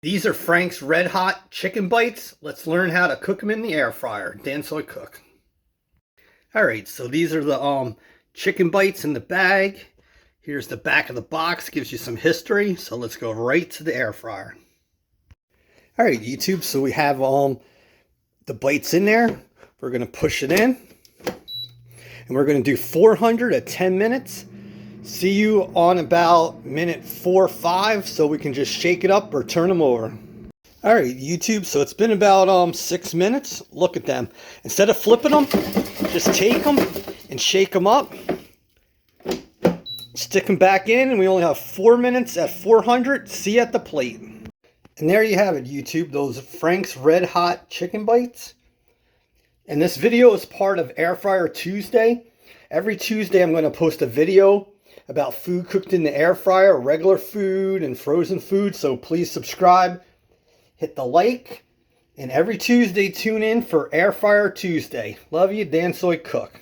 These are Frank's Red Hot chicken bites. Let's learn how to cook them in the air fryer. Dan Soy Cook. Alright, so these are the chicken bites in the bag. Here's the back of the box, gives you some history. So let's go right to the air fryer. Alright, YouTube, so we have the bites in there. We're going to push it in. And we're going to do 400 at 10 minutes. See you on about minute 4 or 5 so we can just shake it up or turn them over. Alright, YouTube, so it's been about 6 minutes. Look at them. Instead of flipping them, just take them and shake them up. Stick them back in, and we only have 4 minutes at 400. See you at the plate. And there you have it, YouTube. Those Frank's Red Hot chicken bites. And this video is part of Air Fryer Tuesday. Every Tuesday I'm going to post a video about food cooked in the air fryer, regular food and frozen food. So please subscribe, hit the like, and every Tuesday tune in for Air Fryer Tuesday. Love you, Dan Soy Cook.